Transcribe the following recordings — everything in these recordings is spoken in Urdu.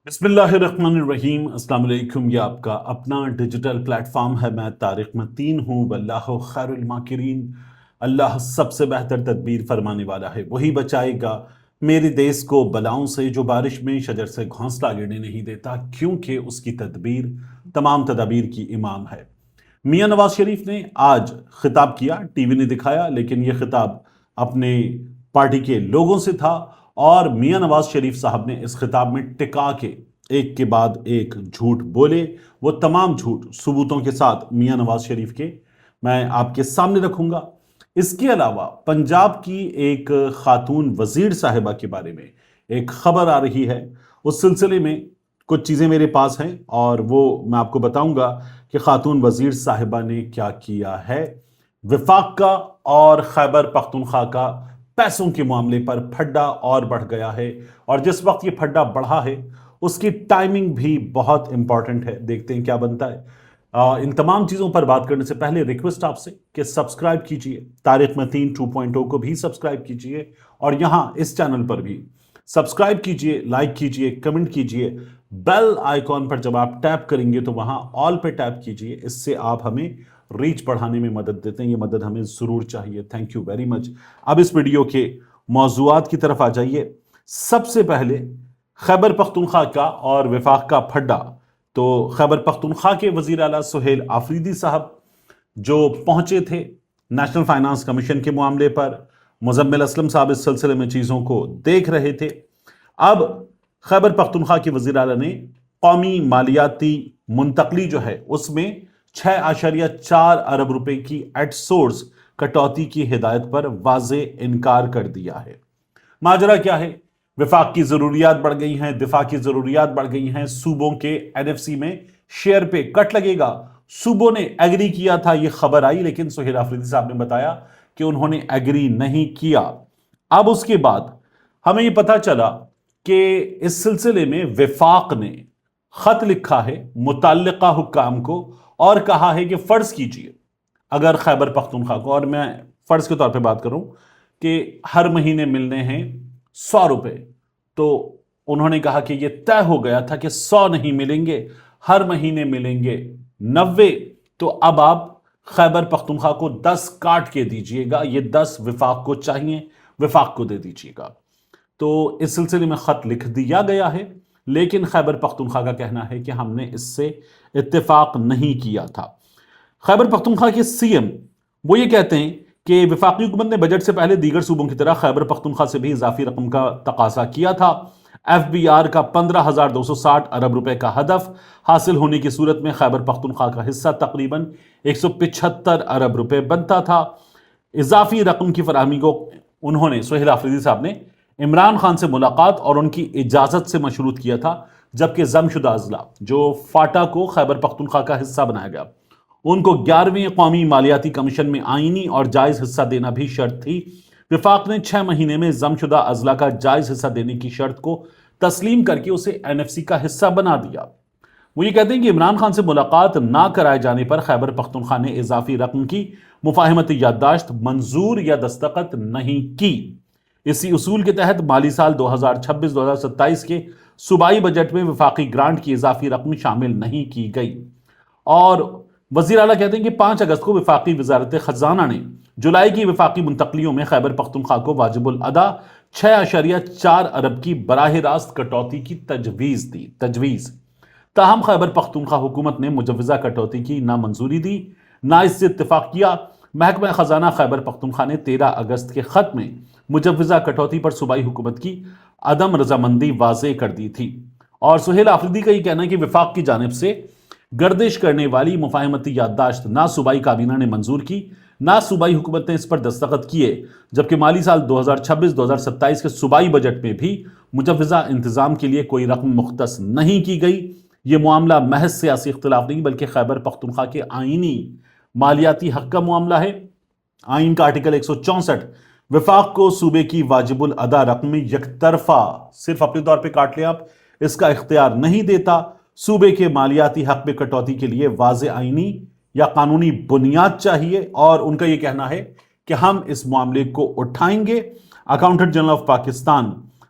بسم اللہ الرحمن الرحیم۔ السلام علیکم۔ یہ آپ کا اپنا ڈیجیٹل پلیٹ فارم ہے۔ میں طارق متین ہوں۔ واللہ خیر الماکرین۔ اللہ سب سے بہتر تدبیر فرمانے والا ہے، وہی بچائے گا میرے دیس کو بلاؤں سے جو بارش میں شجر سے گھونسلہ گرنے نہیں دیتا، کیونکہ اس کی تدبیر تمام تدابیر کی امام ہے۔ میاں نواز شریف نے آج خطاب کیا، ٹی وی نے دکھایا، لیکن یہ خطاب اپنے پارٹی کے لوگوں سے تھا، اور میاں نواز شریف صاحب نے اس خطاب میں ٹکا کے ایک کے بعد ایک جھوٹ بولے۔ وہ تمام جھوٹ ثبوتوں کے ساتھ میاں نواز شریف کے میں آپ کے سامنے رکھوں گا۔ اس کے علاوہ پنجاب کی ایک خاتون وزیر صاحبہ کے بارے میں ایک خبر آ رہی ہے، اس سلسلے میں کچھ چیزیں میرے پاس ہیں اور وہ میں آپ کو بتاؤں گا کہ خاتون وزیر صاحبہ نے کیا کیا ہے۔ وفاق کا اور خیبر پختونخوا کا پیسوں کے معاملے پر پھڈا اور بڑھ گیا ہے، اور جس وقت یہ پھڈا بڑھا ہے اس کی ٹائمنگ بھی بہت امپورٹنٹ ہے۔ دیکھتے ہیں کیا بنتا ہے۔ ان تمام چیزوں پر بات کرنے سے پہلے ریکویسٹ آپ سے کہ سبسکرائب کیجئے، طارق متین 2.0 کو بھی سبسکرائب کیجئے، اور یہاں اس چینل پر بھی سبسکرائب کیجئے، لائک کیجئے، کمنٹ کیجئے۔ بیل آئیکن پر جب آپ ٹیپ کریں گے تو وہاں آل پہ ٹیپ کیجئے، اس سے آپ ہمیں ریچ بڑھانے میں مدد دیتے ہیں۔ یہ مدد ہمیں ضرور چاہیے۔ Thank you very much. اب اس ویڈیو کے موضوعات کی طرف آ جائیے۔ سب سے پہلے خیبر پختونخوا کا اور وفاق کا پھڈا۔ تو خیبر پختونخوا کے وزیر اعلیٰ سہیل آفریدی صاحب جو پہنچے تھے نیشنل فائنانس کمیشن کے معاملے پر، مزمل اسلم صاحب اس سلسلے میں چیزوں کو دیکھ رہے تھے۔ اب خیبر پختونخوا کے وزیر اعلیٰ نے قومی مالیاتی منتقلی جو ہے اس میں 6.4 ارب روپے کی ایٹ سورس کٹوتی کی ہدایت پر واضح انکار کر دیا ہے۔ ماجرا کیا ہے؟ وفاق کی ضروریات بڑھ گئی ہیں، دفاع کی ضروریات بڑھ گئی ہیں، صوبوں کے این ایف سی میں شیئر پہ کٹ لگے گا۔ صوبوں نے ایگری کیا تھا، یہ خبر آئی، لیکن سہیل آفریدی صاحب نے بتایا کہ انہوں نے ایگری نہیں کیا۔ اب اس کے بعد ہمیں یہ پتا چلا کہ اس سلسلے میں وفاق نے خط لکھا ہے متعلقہ حکام کو اور کہا ہے کہ فرض کیجئے اگر خیبر پختونخوا کو، اور میں فرض کے طور پہ بات کروں کہ ہر مہینے ملنے ہیں 100 روپے، تو انہوں نے کہا کہ یہ طے ہو گیا تھا کہ 100 نہیں ملیں گے، ہر مہینے ملیں گے 90، تو اب آپ خیبر پختونخوا کو 10 کاٹ کے دیجئے گا، یہ 10 وفاق کو چاہیے، وفاق کو دے دیجئے گا۔ تو اس سلسلے میں خط لکھ دیا گیا ہے، لیکن خیبر پختونخوا کا کہنا ہے کہ ہم نے اس سے اتفاق نہیں کیا تھا۔ خیبر پختونخوا کے سی ایم وہ یہ کہتے ہیں کہ وفاقی حکومت نے بجٹ سے پہلے دیگر صوبوں کی طرح خیبر پختونخوا سے بھی اضافی رقم کا تقاضا کیا تھا۔ ایف بی آر کا 15,260 ارب روپے کا ہدف حاصل ہونے کی صورت میں خیبر پختونخوا کا حصہ تقریباً 175 ارب روپے بنتا تھا۔ اضافی رقم کی فراہمی کو انہوں نے، سہیل آفریدی صاحب نے، عمران خان سے ملاقات اور ان کی اجازت سے مشروط کیا تھا، جبکہ ضم شدہ اضلاع جو فاٹا کو خیبر پختونخوا کا حصہ بنایا گیا، ان کو 11ویں قومی مالیاتی کمیشن میں آئینی اور جائز حصہ دینا بھی شرط تھی۔ وفاق نے 6 مہینے میں ضم شدہ اضلاع کا جائز حصہ دینے کی شرط کو تسلیم کر کے اسے این ایف سی کا حصہ بنا دیا۔ وہ یہ کہتے ہیں کہ عمران خان سے ملاقات نہ کرائے جانے پر خیبر پختونخوا نے اضافی رقم کی مفاہمتی یادداشت منظور یا دستخط نہیں کی۔ اسی اصول کے تحت مالی سال 2026-2027 کے صوبائی بجٹ میں وفاقی گرانٹ کی اضافی رقم شامل نہیں کی گئی۔ اور وزیر اعلیٰ کہتے ہیں کہ 5 اگست کو وفاقی وزارت خزانہ نے جولائی کی وفاقی منتقلیوں میں خیبر پختونخوا کو واجب الادا 6.4 ارب کی براہ راست کٹوتی کی تجویز۔ تاہم خیبر پختونخوا حکومت نے مجوزہ کٹوتی کی نہ منظوری دی، نہ اس سے اتفاق کیا۔ محکمہ خزانہ خیبر پختونخوا نے 13 اگست کے خط میں مجوزہ کٹوتی پر صوبائی حکومت کی عدم رضامندی واضح کر دی تھی۔ اور سہیل آفریدی کا یہ کہنا ہے کہ وفاق کی جانب سے گردش کرنے والی مفاہمتی یادداشت نہ صوبائی کابینہ نے منظور کی، نہ صوبائی حکومت نے اس پر دستخط کیے، جبکہ مالی سال 2026-2027 کے صوبائی بجٹ میں بھی مجوزہ انتظام کے لیے کوئی رقم مختص نہیں کی گئی۔ یہ معاملہ محض سیاسی اختلاف نہیں بلکہ خیبر پختونخوا کے آئینی مالیاتی حق کا معاملہ ہے۔ آئین کا آرٹیکل 164 وفاق کو صوبے کی واجب الادا رقم میں یک طرفہ صرف اپنے طور پہ کاٹ لیں آپ، اس کا اختیار نہیں دیتا۔ صوبے کے مالیاتی حق میں کٹوتی کے لیے واضح آئینی یا قانونی بنیاد چاہیے، اور ان کا یہ کہنا ہے کہ ہم اس معاملے کو اٹھائیں گے۔ Accountant general of Pakistan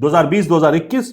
2020-2021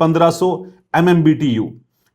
1500 MMBTU।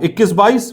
21-22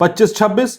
25-26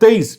23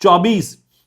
24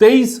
23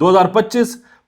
2025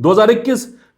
2021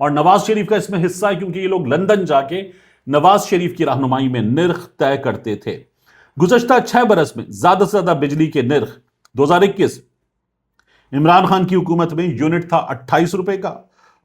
اور نواز شریف کا اس میں حصہ ہے کیونکہ یہ لوگ لندن جا کے نواز شریف کی رہنمائی میں نرخ طے کرتے تھے۔ گزشتہ 6 برس میں زیادہ سے زیادہ بجلی کے نرخ 2021 عمران خان کی حکومت میں یونٹ تھا 28 روپے کا،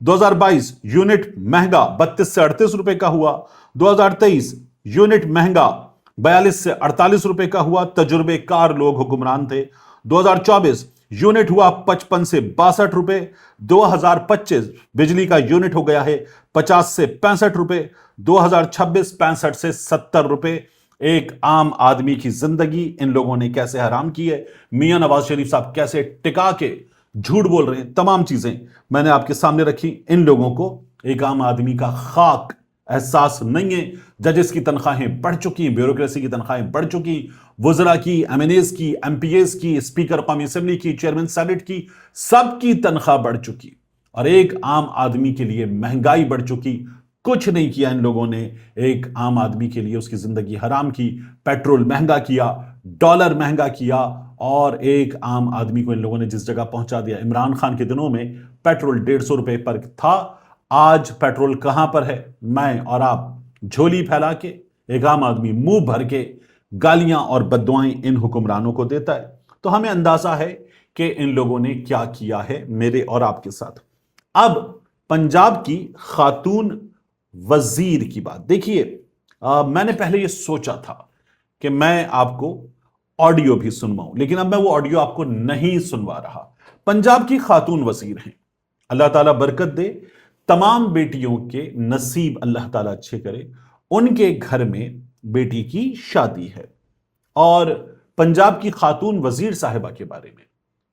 2022 یونٹ مہنگا 32 سے 38 روپے کا ہوا، 2023 یونٹ مہنگا 42 سے 48 روپے کا ہوا، تجربے کار لوگ حکمران تھے۔ 2024 یونٹ ہوا 55 سے 62 روپے، 2025 بجلی کا یونٹ ہو گیا ہے 50 سے 65 روپے، 2026 65 سے 70 روپے۔ ایک عام آدمی کی زندگی ان لوگوں نے کیسے حرام کی ہے، میاں نواز شریف صاحب کیسے ٹکا کے جھوٹ بول رہے ہیں، تمام چیزیں میں نے آپ کے سامنے رکھی۔ ان لوگوں کو ایک عام آدمی کا خاک احساس نہیں ہے۔ ججز کی تنخواہیں بڑھ چکی، بیوروکریسی کی تنخواہیں بڑھ چکی، وزراء کی، ایم این ایز کی، ایم پی ایز کی، اسپیکر قومی اسمبلی کی، چیئرمین سینٹ کی، سب کی تنخواہ بڑھ چکی اور ایک عام آدمی کے لیے مہنگائی بڑھ چکی۔ کچھ نہیں کیا ان لوگوں نے ایک عام آدمی کے لیے، اس کی زندگی حرام کی، پیٹرول مہنگا کیا، ڈالر مہنگا کیا، اور ایک عام آدمی کو ان لوگوں نے جس جگہ پہنچا دیا۔ عمران خان کے دنوں میں پیٹرول 150 روپے پر تھا، آج پیٹرول کہاں پر ہے؟ میں اور آپ جھولی پھیلا کے، ایک عام آدمی منہ بھر کے گالیاں اور بددعائیں ان حکمرانوں کو دیتا ہے۔ تو ہمیں اندازہ ہے کہ ان لوگوں نے کیا کیا ہے میرے اور آپ کے ساتھ۔ اب پنجاب کی خاتون وزیر کی بات دیکھیے، میں نے پہلے یہ سوچا تھا کہ میں آپ کو آڈیو بھی سنواؤں، لیکن اب میں وہ آڈیو آپ کو نہیں سنوا رہا۔ پنجاب کی خاتون وزیر ہیں، اللہ تعالیٰ برکت دے، تمام بیٹیوں کے نصیب اللہ تعالیٰ اچھے کرے۔ ان کے گھر میں بیٹی کی شادی ہے، اور پنجاب کی خاتون وزیر صاحبہ کے بارے میں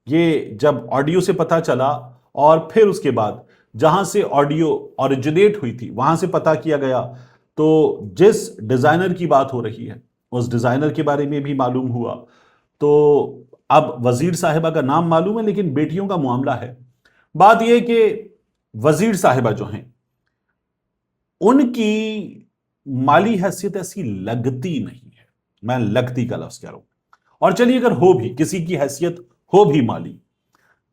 یہ جب آڈیو سے پتہ چلا، اور پھر اس کے بعد جہاں سے آڈیو اوریجنیٹ ہوئی تھی وہاں سے پتہ کیا گیا، تو جس ڈیزائنر کی بات ہو رہی ہے اس ڈیزائنر کے بارے میں بھی معلوم ہوا۔ تو اب وزیر صاحبہ کا نام معلوم ہے، لیکن بیٹیوں کا معاملہ ہے۔ بات یہ کہ وزیر صاحبہ جو ہیں ان کی مالی حیثیت ایسی لگتی نہیں ہے، میں لگتی کا لفظ کہہ رہا ہوں، اور چلیے اگر ہو بھی کسی کی حیثیت ہو بھی مالی،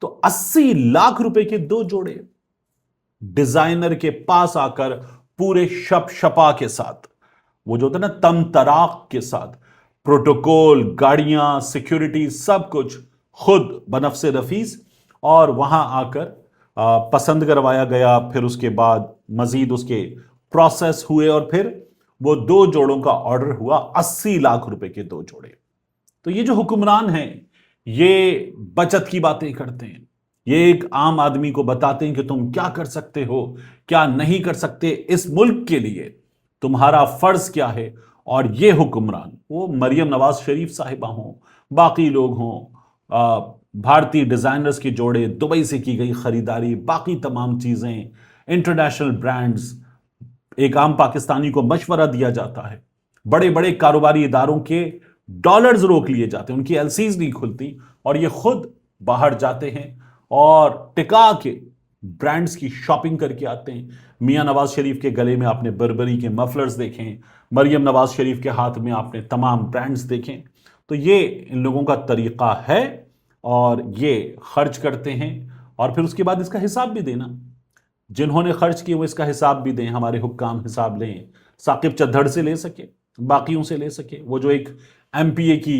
تو 80 لاکھ روپے کے 2 جوڑے ڈیزائنر کے پاس آ کر پورے شپ شپا کے ساتھ، وہ جو ہوتا ہے نا تم تراق کے ساتھ، پروٹوکول، گاڑیاں، سیکیورٹی، سب کچھ خود بنفس نفیس، اور وہاں آ کر پسند کروایا گیا، پھر اس کے بعد مزید اس کے پروسیس ہوئے، اور پھر وہ 2 جوڑوں کا آرڈر ہوا، 80 لاکھ روپے کے 2 جوڑے۔ تو یہ جو حکمران ہیں یہ بچت کی باتیں کرتے ہیں، یہ ایک عام آدمی کو بتاتے ہیں کہ تم کیا کر سکتے ہو، کیا نہیں کر سکتے، اس ملک کے لیے تمہارا فرض کیا ہے۔ اور یہ حکمران، وہ مریم نواز شریف صاحبہ ہوں، باقی لوگ ہوں، بھارتی ڈیزائنرز کے جوڑے، دبئی سے کی گئی خریداری، باقی تمام چیزیں، انٹرنیشنل برانڈز، ایک عام پاکستانی کو مشورہ دیا جاتا ہے، بڑے بڑے کاروباری اداروں کے ڈالرز روک لیے جاتے ہیں، ان کی ایل سیز نہیں کھلتی، اور یہ خود باہر جاتے ہیں اور ٹکا کے برانڈز کی شاپنگ کر کے آتے ہیں۔ میاں نواز شریف کے گلے میں آپ نے بربری کے مفلرز دیکھیں، مریم نواز شریف کے ہاتھ میں آپ نے تمام برانڈز دیکھیں۔ تو یہ ان لوگوں کا طریقہ ہے، اور یہ خرچ کرتے ہیں، اور پھر اس کے بعد اس کا حساب بھی دینا۔ جنہوں نے خرچ کیے وہ اس کا حساب بھی دیں، ہمارے حکام حساب لیں، ثاقب چدھڑ سے لے سکے، باقیوں سے لے سکے۔ وہ جو ایک ایم پی اے کی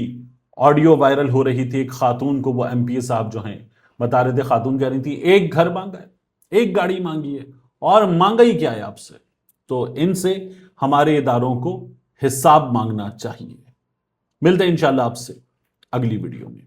آڈیو وائرل ہو رہی تھی، ایک خاتون کو وہ ایم پی اے صاحب جو ہیں بتا رہے تھے، خاتون کہہ رہی تھی ایک گھر مانگا ہے، ایک گاڑی مانگی ہے، اور مانگا ہی کیا ہے آپ سے۔ تو ان سے ہمارے اداروں کو حساب مانگنا چاہیے۔ ملتے ہیں انشاءاللہ آپ سے اگلی ویڈیو میں۔